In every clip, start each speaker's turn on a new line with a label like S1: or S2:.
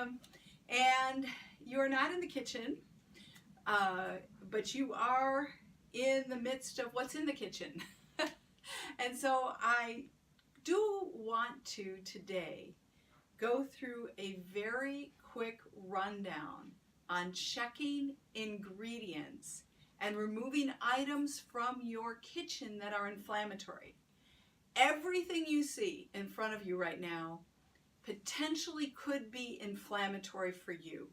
S1: Kim, and you're not in the kitchen, but you are in the midst of what's in the kitchen. And so I do want to today go through a very quick rundown on checking ingredients and removing items from your kitchen that are inflammatory. Everything you see in front of you right now potentially could be inflammatory for you.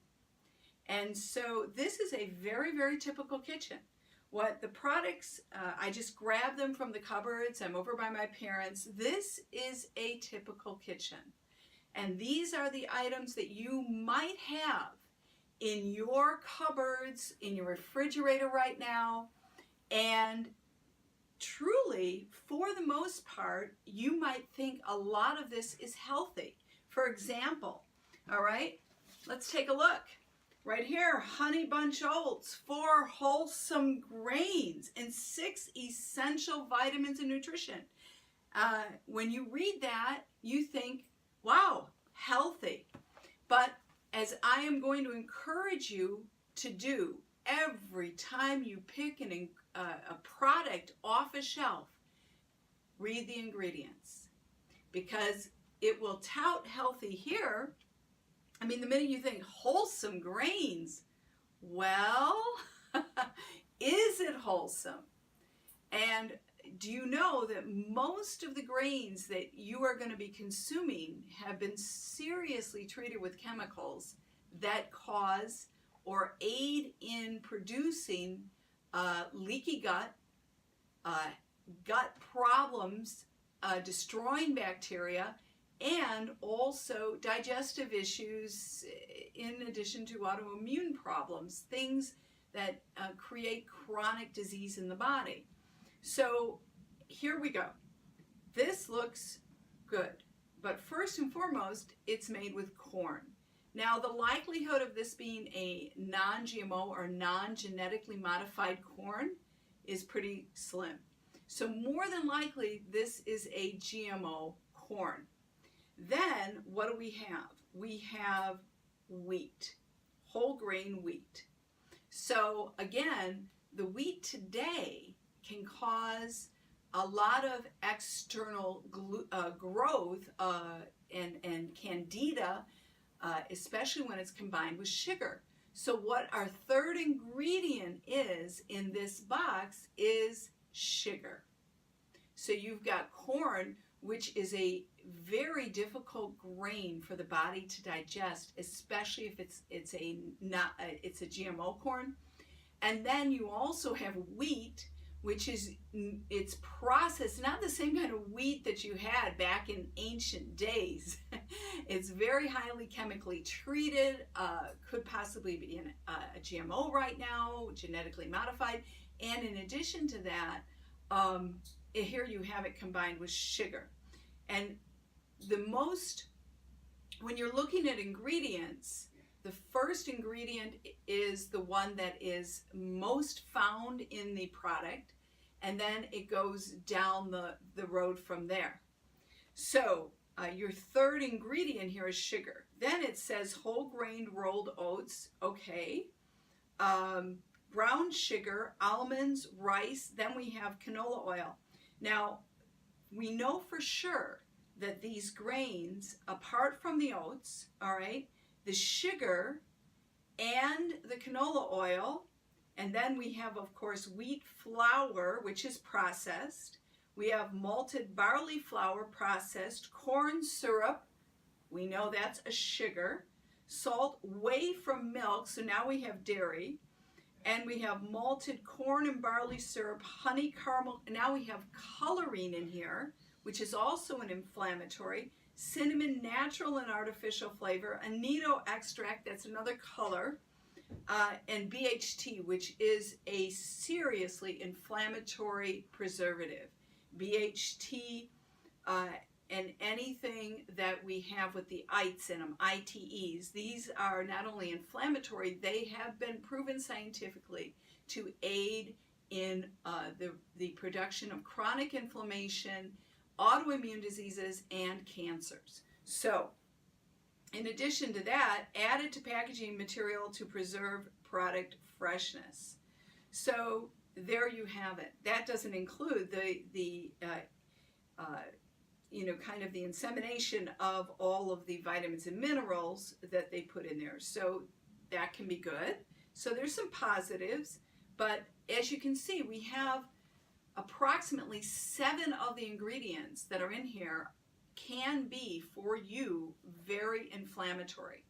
S1: And so this is a very, very typical kitchen. What the products, I just grabbed them from the cupboards. I'm over by my parents. This is a typical kitchen. And these are the items that you might have in your cupboards, in your refrigerator right now. And truly, for the most part, you might think a lot of this is healthy. For example, all right, let's take a look. Right here, honey bunch oats, 4 wholesome grains, and 6 essential vitamins and nutrition. When you read that, you think, wow, healthy. But as I am going to encourage you to do every time you pick a product off a shelf, read the ingredients, because it will tout healthy here. I mean, the minute you think wholesome grains, well, is it wholesome? And do you know that most of the grains that you are going to be consuming have been seriously treated with chemicals that cause or aid in producing leaky gut, gut problems, destroying bacteria, and also digestive issues in addition to autoimmune problems, things that create chronic disease in the body. So here we go. This looks good, but first and foremost, it's made with corn. Now, the likelihood of this being a non-GMO or non-genetically modified corn is pretty slim. So more than likely, this is a GMO corn. Then what do we have? We have wheat, whole grain wheat. So again, the wheat today can cause a lot of external growth and candida, especially when it's combined with sugar. So what our third ingredient is in this box is sugar. So you've got corn, which is a very difficult grain for the body to digest, especially if it's a GMO corn. And then you also have wheat, which is it's processed, not the same kind of wheat that you had back in ancient days. It's very highly chemically treated, could possibly be a GMO right now, genetically modified. And in addition to that, here you have it combined with sugar. And when you're looking at ingredients, the first ingredient is the one that is most found in the product, and then it goes down the road from there. So your third ingredient here is sugar. Then it says whole grain rolled oats, okay. Brown sugar, almonds, rice, then we have canola oil. Now, we know for sure that these grains, apart from the oats, all right, the sugar and the canola oil, and then we have, of course, wheat flour, which is processed. We have malted barley flour, processed, corn syrup, we know that's a sugar, salt, whey from milk, so now we have dairy, and we have malted corn and barley syrup, honey caramel, and now we have coloring in here, which is also an inflammatory, cinnamon, natural and artificial flavor, annatto extract, that's another color, and BHT, which is a seriously inflammatory preservative. BHT and anything that we have with the ites in them, ITEs, these are not only inflammatory, they have been proven scientifically to aid in the production of chronic inflammation, autoimmune diseases, and cancers. So In addition to that, added to packaging material to preserve product freshness. So there you have it. That doesn't include the kind of the insemination of all of the vitamins and minerals that they put in there. So that can be good. So there's some positives, but as you can see, we have approximately 7 of the ingredients that are in here can be for you very inflammatory.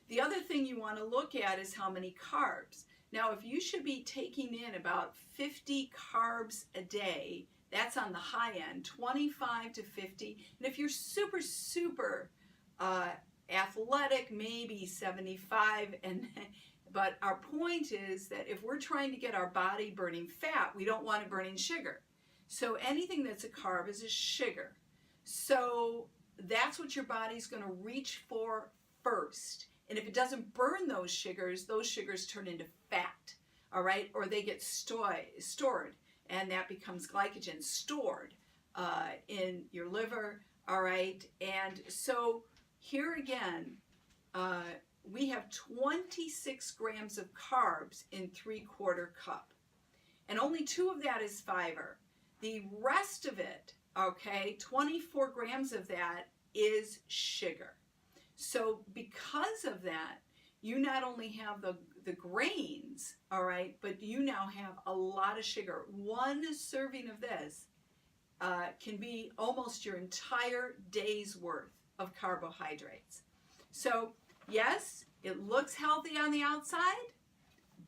S1: The other thing you want to look at is how many carbs. Now, if you should be taking in about 50 carbs a day, that's on the high end, 25 to 50. And if you're super, super athletic, maybe 75. But our point is that if we're trying to get our body burning fat, we don't want it burning sugar. So anything that's a carb is a sugar. So that's what your body's going to reach for first. And if it doesn't burn those sugars turn into fat, all right? Or they get stored, and that becomes glycogen stored in your liver, all right? And so here again, we have 26 grams of carbs in 3/4 cup. And only 2 of that is fiber. The rest of it, okay, 24 grams of that is sugar. So because of that, you not only have the grains, all right, but you now have a lot of sugar. 1 serving of this can be almost your entire day's worth of carbohydrates. So yes, it looks healthy on the outside,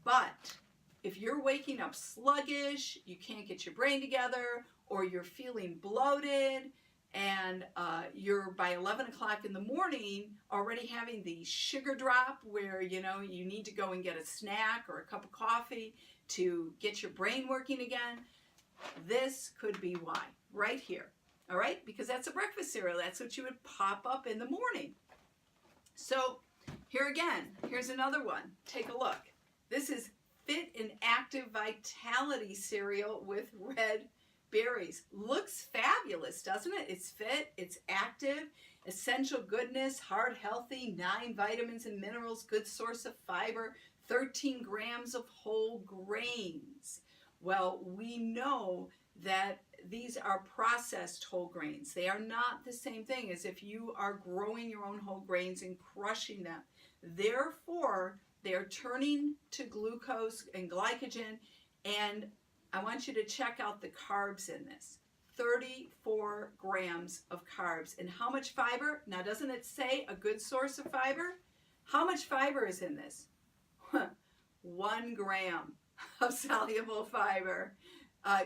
S1: but if you're waking up sluggish, you can't get your brain together, or you're feeling bloated, and you're by 11 o'clock in the morning already having the sugar drop where you need to go and get a snack or a cup of coffee to get your brain working again, this could be why, right here, all right? Because that's a breakfast cereal. That's what you would pop up in the morning. So here again, here's another one. Take a look. This is Fit and Active Vitality cereal with red berries. Looks fabulous, doesn't it? It's fit, it's active, essential goodness, heart healthy, 9 vitamins and minerals, good source of fiber, 13 grams of whole grains. Well, we know that these are processed whole grains. They are not the same thing as if you are growing your own whole grains and crushing them. Therefore, they are turning to glucose and glycogen, and I want you to check out the carbs in this. 34 grams of carbs. And how much fiber? Now, doesn't it say a good source of fiber? How much fiber is in this? 1 gram of soluble fiber,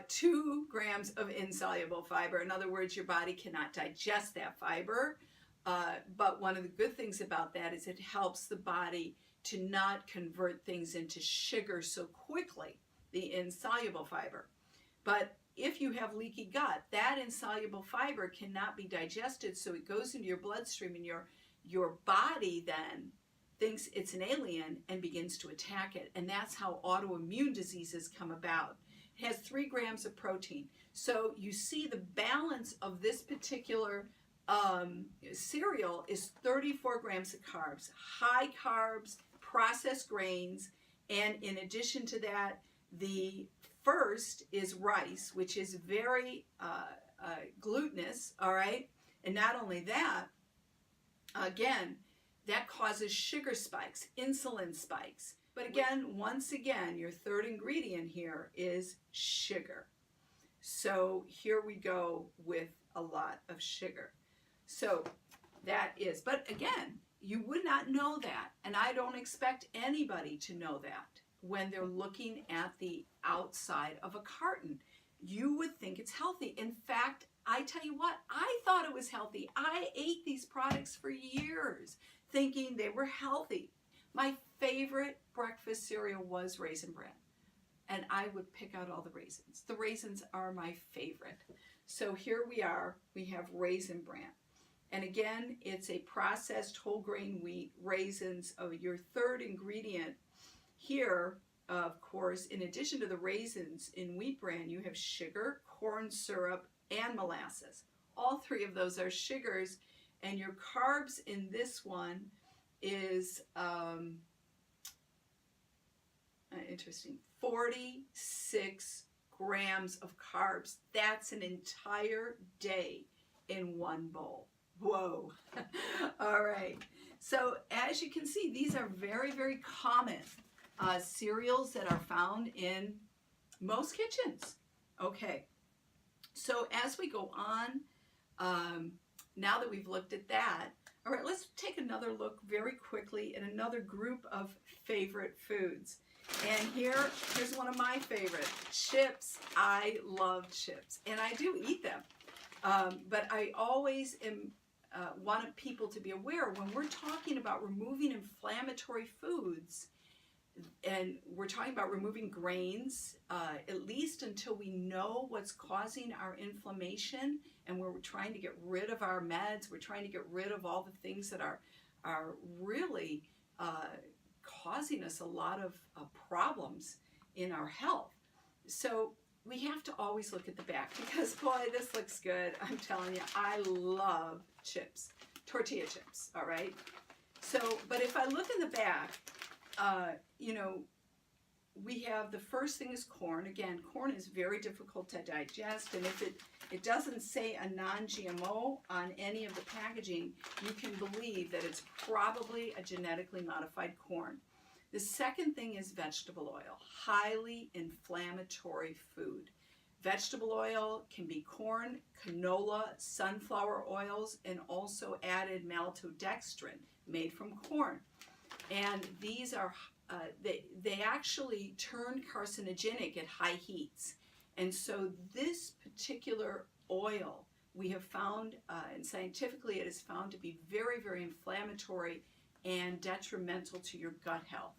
S1: 2 grams of insoluble fiber. In other words, your body cannot digest that fiber. But one of the good things about that is it helps the body to not convert things into sugar so quickly, the insoluble fiber. But if you have leaky gut, that insoluble fiber cannot be digested, so it goes into your bloodstream, and your body then thinks it's an alien and begins to attack it. And that's how autoimmune diseases come about. It has 3 grams of protein. So you see the balance of this particular cereal is 34 grams of carbs, high carbs, processed grains, and in addition to that, the first is rice, which is very glutinous, all right? And not only that, again, that causes sugar spikes, insulin spikes. But again, once again, your third ingredient here is sugar. So here we go with a lot of sugar. So that is, but again, you would not know that, and I don't expect anybody to know that when they're looking at the outside of a carton. You would think it's healthy. In fact, I tell you what, I thought it was healthy. I ate these products for years thinking they were healthy. My favorite breakfast cereal was Raisin Bran, and I would pick out all the raisins. The raisins are my favorite. So here we are, we have Raisin Bran. And again, it's a processed whole grain wheat, raisins, your third ingredient. Here, of course, in addition to the raisins in wheat bran, you have sugar, corn syrup, and molasses. All 3 of those are sugars, And your carbs in this one is, interesting, 46 grams of carbs. That's an entire day in one bowl. Whoa. All right. So as you can see, these are very, very common cereals that are found in most kitchens. Okay. So as we go on, now that we've looked at that, all right, let's take another look very quickly at another group of favorite foods. And here's one of my favorite, chips. I love chips, and I do eat them. But I always want people to be aware when we're talking about removing inflammatory foods, and we're talking about removing grains, at least until we know what's causing our inflammation, and we're trying to get rid of our meds, we're trying to get rid of all the things that are really causing us a lot of problems in our health. So we have to always look at the back, because boy, this looks good. I'm telling you, I love chips, tortilla chips, all right? So, but if I look in the back, you know, we have, the first thing is corn. Again, corn is very difficult to digest, and if it doesn't say a non-GMO on any of the packaging, you can believe that it's probably a genetically modified corn. The second thing is vegetable oil, highly inflammatory food. Vegetable oil can be corn, canola, sunflower oils, and also added maltodextrin made from corn. And these are, they actually turn carcinogenic at high heats. And so this particular oil, we have found, and scientifically it is found to be very, very inflammatory and detrimental to your gut health.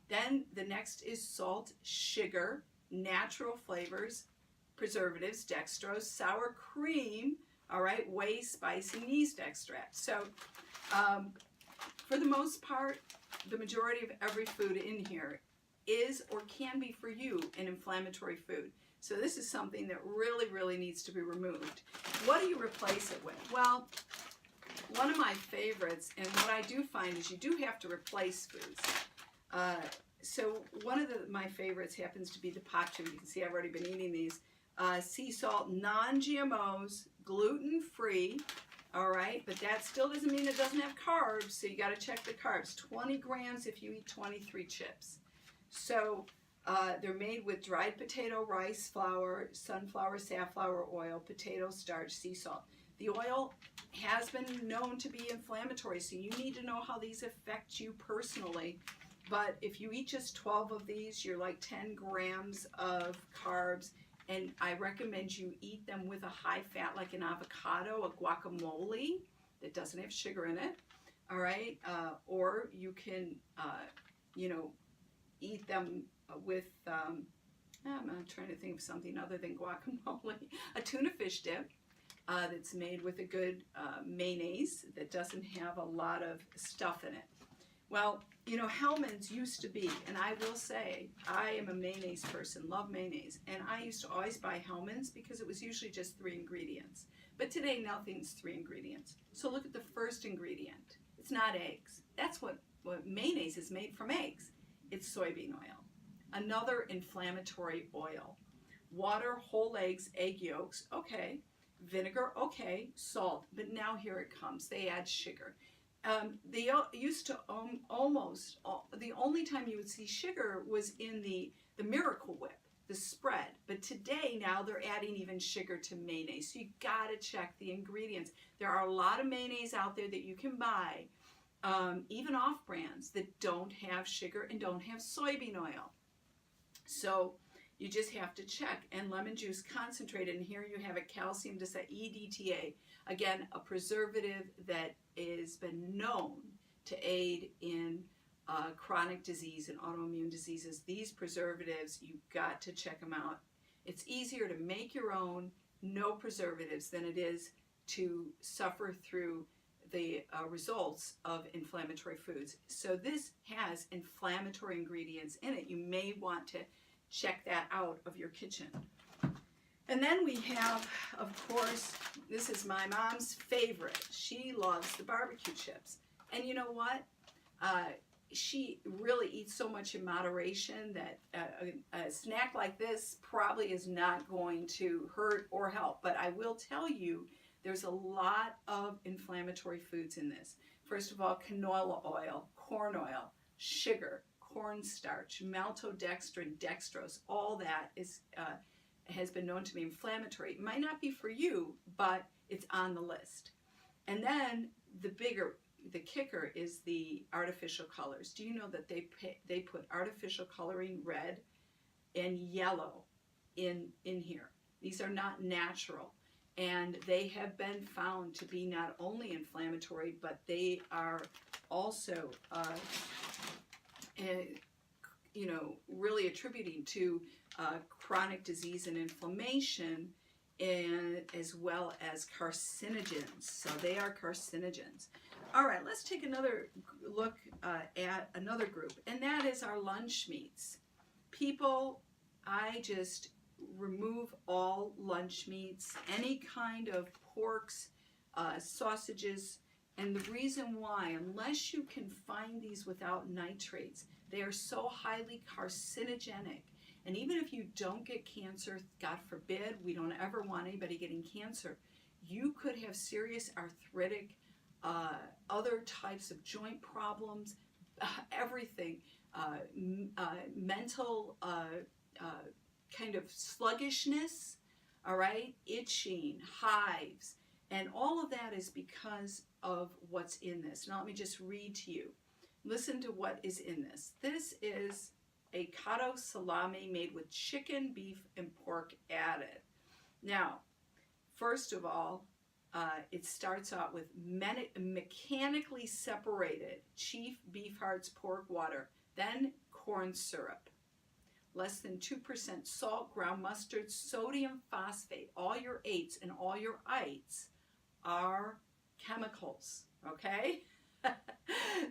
S1: Then the next is salt, sugar, natural flavors, preservatives, dextrose, sour cream, all right, whey, spice, and yeast extract. So for the most part, the majority of every food in here is or can be for you an inflammatory food. So this is something that really, really needs to be removed. What do you replace it with? Well, one of my favorites, and what I do find is you do have to replace foods. So one of my favorites happens to be the pot chip. You can see I've already been eating these. Sea salt, non-GMOs, gluten-free, all right? But that still doesn't mean it doesn't have carbs, so you gotta check the carbs. 20 grams if you eat 23 chips. So they're made with dried potato, rice flour, sunflower, safflower oil, potato starch, sea salt. The oil has been known to be inflammatory, so you need to know how these affect you personally. But if you eat just 12 of these, you're like 10 grams of carbs. And I recommend you eat them with a high fat, like an avocado, a guacamole that doesn't have sugar in it. All right. Or you can, you know, eat them with, I'm trying to think of something other than guacamole, a tuna fish dip. That's made with a good mayonnaise that doesn't have a lot of stuff in it. Well, you know, Hellmann's used to be, and I will say, I am a mayonnaise person, love mayonnaise, and I used to always buy Hellmann's because it was usually just 3 ingredients. But today, nothing's 3 ingredients. So look at the first ingredient. It's not eggs. That's what mayonnaise is made from, eggs. It's soybean oil. Another inflammatory oil. Water, whole eggs, egg yolks, okay. Vinegar, okay. Salt, but now here it comes. They add sugar. They used to almost, the only time you would see sugar was in the Miracle Whip, the spread. But today, now they're adding even sugar to mayonnaise. So you gotta check the ingredients. There are a lot of mayonnaise out there that you can buy, even off brands, that don't have sugar and don't have soybean oil. So you just have to check. And lemon juice concentrated, and here you have a calcium EDTA. Again, a preservative that has been known to aid in chronic disease and autoimmune diseases. These preservatives, you've got to check them out. It's easier to make your own, no preservatives, than it is to suffer through the results of inflammatory foods. So this has inflammatory ingredients in it. You may want to check that out of your kitchen. And then we have, of course, this is my mom's favorite. She loves the barbecue chips. And you know what? She really eats so much in moderation that a snack like this probably is not going to hurt or help. But I will tell you, there's a lot of inflammatory foods in this. First of all, canola oil, corn oil, sugar, cornstarch, maltodextrin, dextrose, all that is has been known to be inflammatory. It might not be for you, but it's on the list. And then the kicker is the artificial colors. Do you know that they put artificial coloring red and yellow in here? These are not natural, and they have been found to be not only inflammatory, but they are also really attributing to chronic disease and inflammation, and as well as carcinogens. So they are carcinogens. All right, let's take another look at another group, and that is our lunch meats. People, I just remove all lunch meats, any kind of porks, sausages, and the reason why, unless you can find these without nitrates, they are so highly carcinogenic. And even if you don't get cancer, God forbid, we don't ever want anybody getting cancer, you could have serious arthritic, other types of joint problems, everything, mental kind of sluggishness, all right, itching, hives, and all of that is because of what's in this. Now let me just read to you. Listen to what is in this. This is a cotto salami made with chicken, beef, and pork added. Now, first of all, it starts out with mechanically separated chief beef hearts, pork water, then corn syrup, less than 2% salt, ground mustard, sodium phosphate. All your eights and all your ites are chemicals, okay?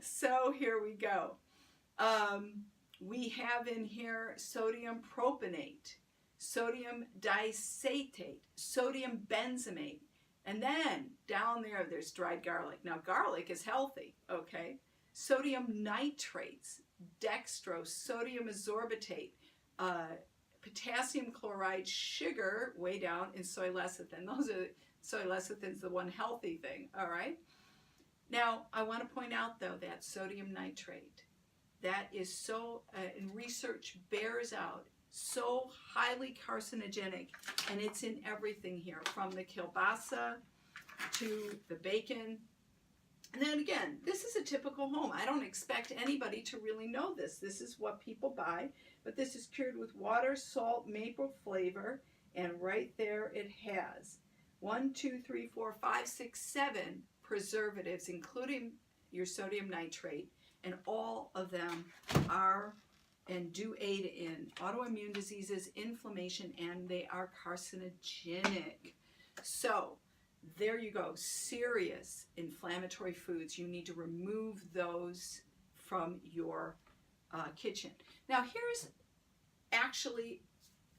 S1: So here we go. We have in here sodium propionate, sodium diacetate, sodium benzamate, and then down there's dried garlic. Now garlic is healthy, okay? Sodium nitrates, dextrose, sodium ascorbitate, potassium chloride, sugar, way down, and soy lecithin. Soy lecithin's the one healthy thing, all right? Now, I want to point out, though, that sodium nitrate, that is so, and research bears out, so highly carcinogenic, and it's in everything here, from the kielbasa to the bacon. And then again, this is a typical home. I don't expect anybody to really know this. This is what people buy, but this is cured with water, salt, maple flavor, and right there it has 1, 2, 3, 4, 5, 6, 7 preservatives, including your sodium nitrate, and all of them are and do aid in autoimmune diseases, inflammation, and they are carcinogenic. So there you go, serious inflammatory foods. You need to remove those from your kitchen. Now here's actually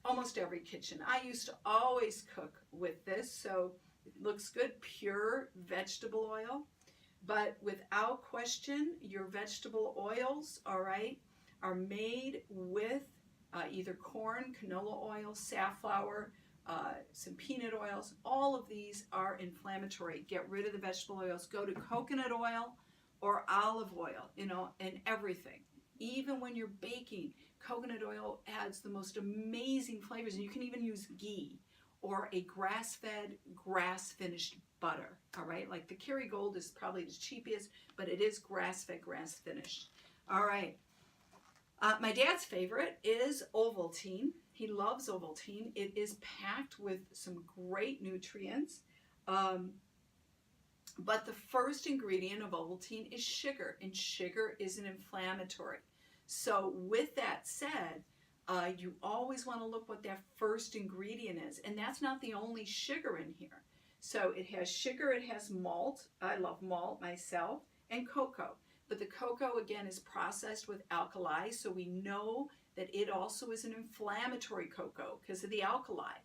S1: almost every kitchen. I used to always cook with this, so it looks good, pure vegetable oil. But without question, your vegetable oils, all right, are made with either corn, canola oil, safflower, some peanut oils. All of these are inflammatory. Get rid of the vegetable oils. Go to coconut oil or olive oil, and everything. Even when you're baking, coconut oil adds the most amazing flavors. And you can even use ghee or a grass-fed, grass-finished butter, all right? Like the Kerrygold is probably the cheapest, but it is grass-fed, grass-finished. All right. My dad's favorite is Ovaltine. He loves Ovaltine. It is packed with some great nutrients. But the first ingredient of Ovaltine is sugar, and sugar is an inflammatory. So with that said, you always want to look what that first ingredient is, and that's not the only sugar in here. So it has sugar, it has malt, I love malt myself, and cocoa. But the cocoa, again, is processed with alkali, so we know that it also is an inflammatory cocoa because of the alkali.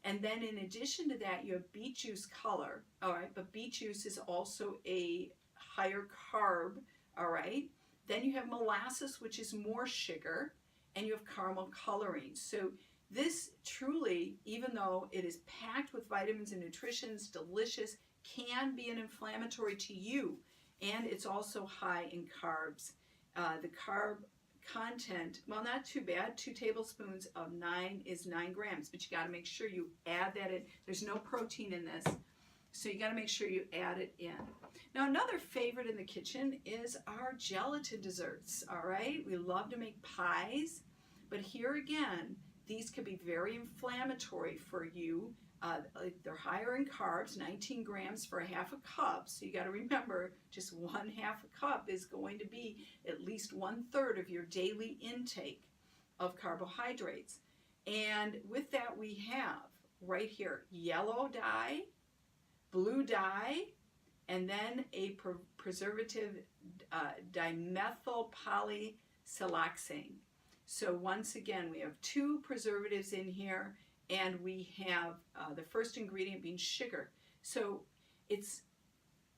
S1: And then in addition to that, you have beet juice color, all right, but beet juice is also a higher carb, all right. Then you have molasses, which is more sugar, and you have caramel coloring. So this truly, even though it is packed with vitamins and nutrients, delicious, can be an inflammatory to you, and it's also high in carbs. The carb content, well, not too bad. 2 tablespoons of 9 is 9 grams, but you got to make sure you add that in. There's no protein in this, so you got to make sure you add it in. Now, another favorite in the kitchen is our gelatin desserts, all right? We love to make pies, but here again, these could be very inflammatory for you. They're higher in carbs, 19 grams for a half a cup. So you got to remember, just 1/2 a cup is going to be at least 1/3 of your daily intake of carbohydrates. And with that, we have right here yellow dye, blue dye, and then a preservative dimethyl polysiloxane. So once again, we have 2 preservatives in here, and we have the first ingredient being sugar. So it's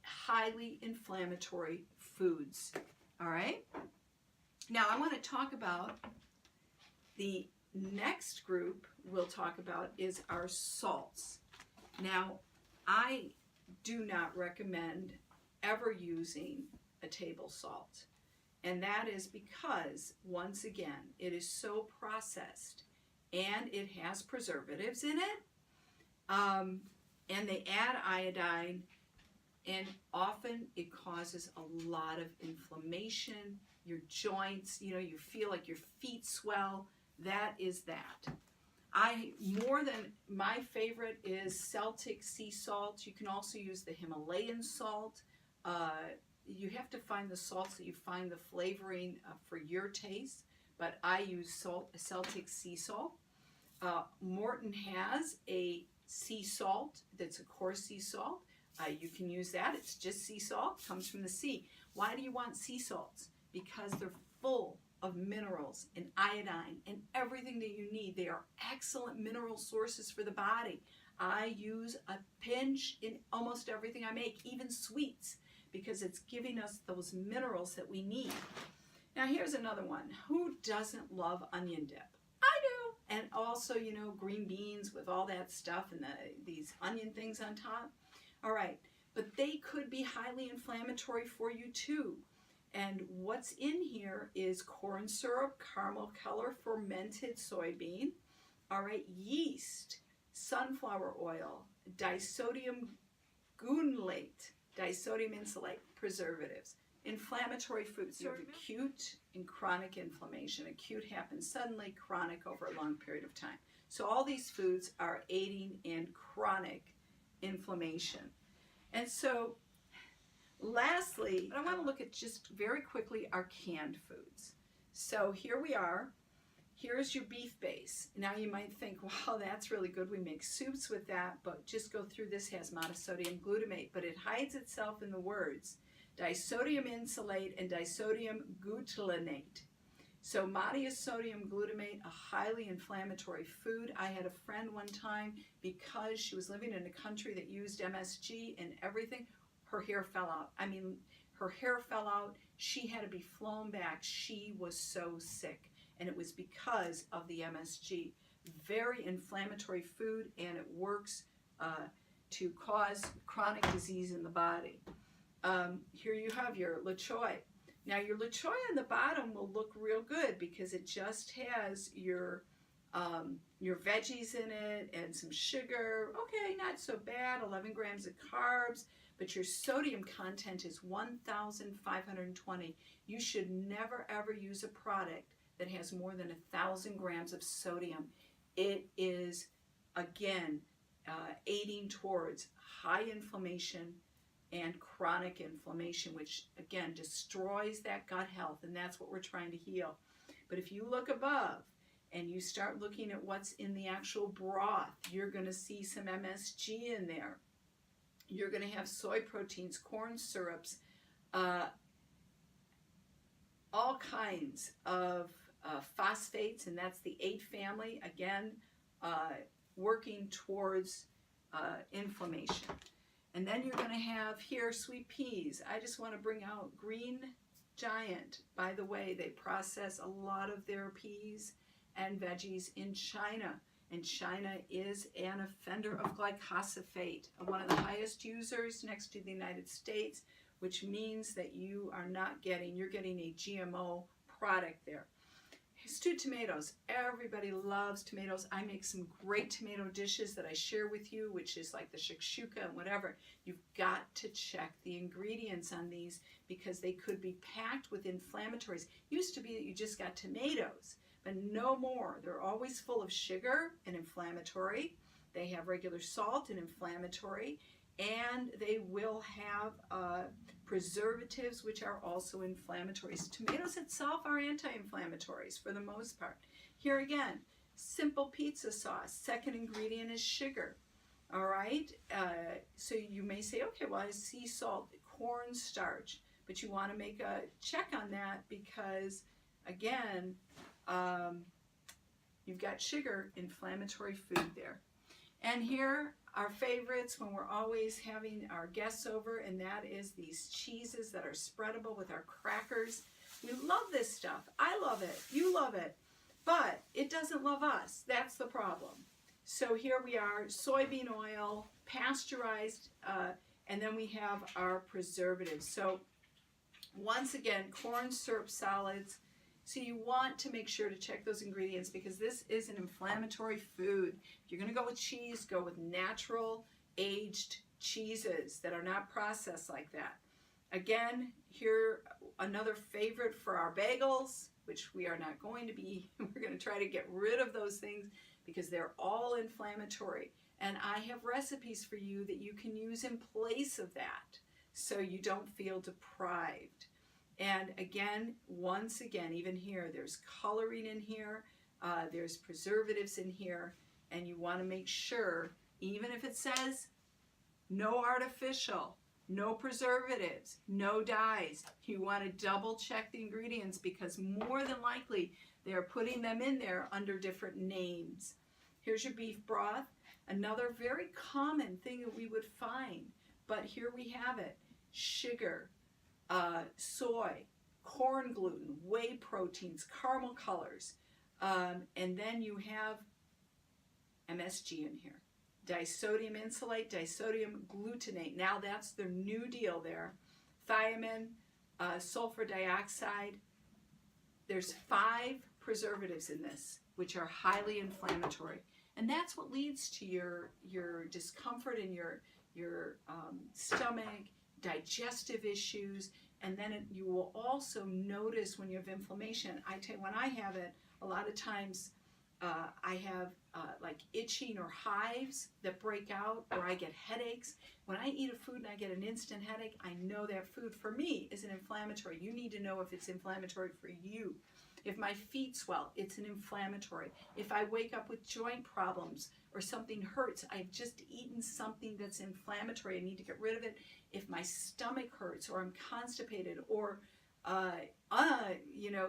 S1: highly inflammatory foods, all right? Now I want to talk about the next group we'll talk about is our salts. Now, I do not recommend ever using a table salt, and that is because, once again, it is so processed and it has preservatives in it, and they add iodine, and often it causes a lot of inflammation. Your joints, you know, you feel like your feet swell. That is that. More than my favorite is Celtic sea salt. You can also use the Himalayan salt. You have to find the salts that you find the flavoring for your taste, but I use Celtic sea salt. Morton has a sea salt that's a coarse sea salt. You can use that. It's just sea salt, comes from the sea. Why do you want sea salts? Because they're full of minerals and iodine and everything that you need. They are excellent mineral sources for the body. I use a pinch in almost everything I make, even sweets, because it's giving us those minerals that we need. Now here's another one. Who doesn't love onion dip? I do. And also, you know, green beans with all that stuff and these onion things on top. All right, but they could be highly inflammatory for you too. And what's in here is corn syrup, caramel color, fermented soybean, all right, yeast, sunflower oil, disodium glutamate, disodium insulate, preservatives, inflammatory foods. You have acute and chronic inflammation. Acute happens suddenly, chronic over a long period of time. So all these foods are aiding in chronic inflammation. And so lastly, I want to look at just very quickly our canned foods. So here we are. Here's your beef base. Now you might think, wow, that's really good. We make soups with that, but just go through this. Has monosodium glutamate, but it hides itself in the words disodium insulate and disodium glutamate. So monosodium glutamate, a highly inflammatory food. I had a friend one time, because she was living in a country that used MSG and everything, her hair fell out. I mean, her hair fell out. She had to be flown back. She was so sick, and it was because of the MSG. Very inflammatory food, and it works to cause chronic disease in the body. Here you have your la choy. Now your la choy on the bottom will look real good because it just has your veggies in it and some sugar. Okay, not so bad, 11 grams of carbs, but your sodium content is 1,520. You should never ever use a product that has more than 1,000 grams of sodium. It is, again, aiding towards high inflammation and chronic inflammation, which again destroys that gut health, and that's what we're trying to heal. But if you look above and you start looking at what's in the actual broth, you're going to see some MSG in there. You're going to have soy proteins, corn syrups, all kinds of phosphates, and that's the 8 family. Again, working towards inflammation. And then you're going to have here sweet peas. I just want to bring out Green Giant. By the way, they process a lot of their peas and veggies in China. And China is an offender of glyphosate, one of the highest users next to the United States, which means that you're getting a GMO product there. Stewed tomatoes. Everybody loves tomatoes. I make some great tomato dishes that I share with you, which is like the shakshuka and whatever. You've got to check the ingredients on these because they could be packed with inflammatories. Used to be that you just got tomatoes, but no more. They're always full of sugar and inflammatory. They have regular salt and inflammatory, and they will have preservatives, which are also inflammatories. Tomatoes itself are anti-inflammatories for the most part. Here again, simple pizza sauce. Second ingredient is sugar. All right, so you may say, okay, well, I see salt, cornstarch, but you want to make a check on that because, again, you've got sugar, inflammatory food there. And here, our favorites when we're always having our guests over, and that is these cheeses that are spreadable with our crackers. We love this stuff. I love it. You love it. But it doesn't love us. That's the problem. So here we are, soybean oil, pasteurized, and then we have our preservatives. So once again, corn syrup solids. So you want to make sure to check those ingredients because this is an inflammatory food. If you're going to go with cheese, go with natural aged cheeses that are not processed like that. Again, here another favorite for our bagels, which we are not going to be. We're going to try to get rid of those things because they're all inflammatory. And I have recipes for you that you can use in place of that so you don't feel deprived. And again, once again, even here, there's coloring in here, there's preservatives in here, and you want to make sure, even if it says no artificial, no preservatives, no dyes, you want to double check the ingredients because more than likely they're putting them in there under different names. Here's your beef broth, another very common thing that we would find, but here we have it, sugar, soy, corn gluten, whey proteins, caramel colors, and then you have MSG in here. Disodium insulate, disodium glutamate. Now that's their new deal there. Thiamine, sulfur dioxide. There's 5 preservatives in this, which are highly inflammatory. And that's what leads to your discomfort in your stomach, digestive issues, and then you will also notice when you have inflammation. I tell you, when I have it, a lot of times I have like itching or hives that break out, or I get headaches. When I eat a food and I get an instant headache, I know that food for me is an inflammatory. You need to know if it's inflammatory for you. If my feet swell, it's an inflammatory. If I wake up with joint problems or something hurts, I've just eaten something that's inflammatory. I need to get rid of it. If my stomach hurts or I'm constipated or,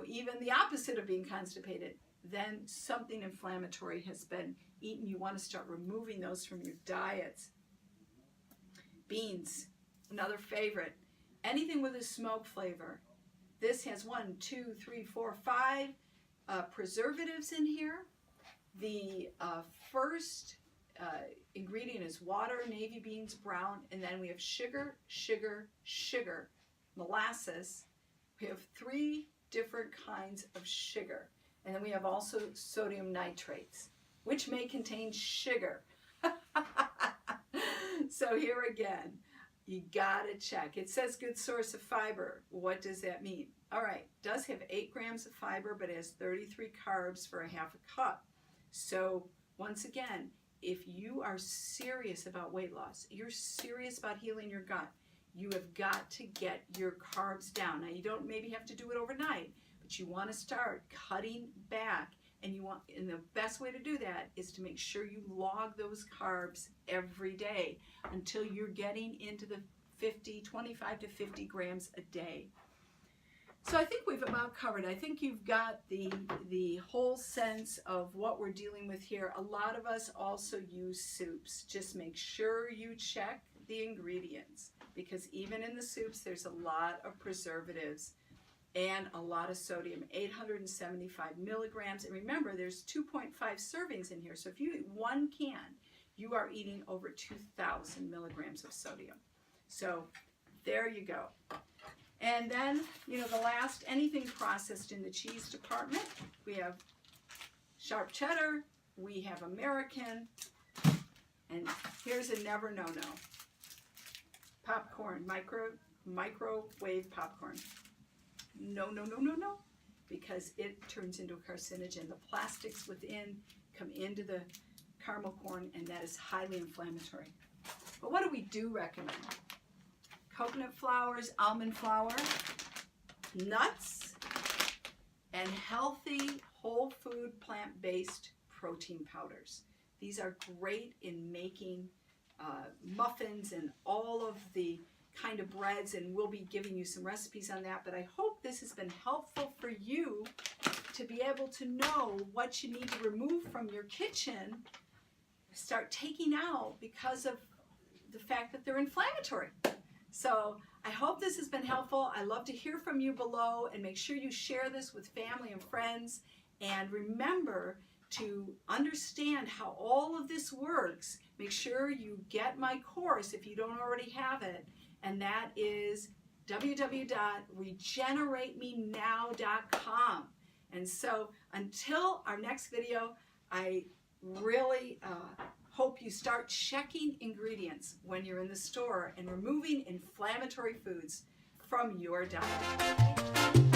S1: even the opposite of being constipated, then something inflammatory has been eaten. You want to start removing those from your diets. Beans, another favorite. Anything with a smoke flavor. This has 1, 2, 3, 4, 5 preservatives in here. The first ingredient is water, navy beans, brown, and then we have sugar, sugar, sugar, molasses. We have 3 different kinds of sugar. And then we have also sodium nitrates, which may contain sugar. So here again, you gotta check. It says good source of fiber. What does that mean? All right, does have 8 grams of fiber, but it has 33 carbs for a half a cup. So once again, if you are serious about weight loss, you're serious about healing your gut, you have got to get your carbs down. Now you don't maybe have to do it overnight, but you want to start cutting back, and the best way to do that is to make sure you log those carbs every day until you're getting into the 25 to 50 grams a day. So I think we've about covered. I think you've got the whole sense of what we're dealing with here. A lot of us also use soups. Just make sure you check the ingredients, because even in the soups there's a lot of preservatives and a lot of sodium, 875 milligrams. And remember, there's 2.5 servings in here. So if you eat 1 can, you are eating over 2,000 milligrams of sodium. So there you go. And then, you know, the last, anything processed in the cheese department, we have sharp cheddar, we have American, and here's a never no-no. Popcorn, microwave popcorn. No, no, no, no, no, because it turns into a carcinogen. The plastics within come into the caramel corn, and that is highly inflammatory. But what do we do recommend? Coconut flours, almond flour, nuts, and healthy whole food plant-based protein powders. These are great in making muffins and all of the kind of breads, and we'll be giving you some recipes on that. But I hope this has been helpful for you to be able to know what you need to remove from your kitchen, start taking out because of the fact that they're inflammatory. So I hope this has been helpful. I love to hear from you below, and make sure you share this with family and friends. And remember to understand how all of this works. Make sure you get my course if you don't already have it, and that is www.regenerateme.now.com. And so until our next video, I really hope you start checking ingredients when you're in the store and removing inflammatory foods from your diet.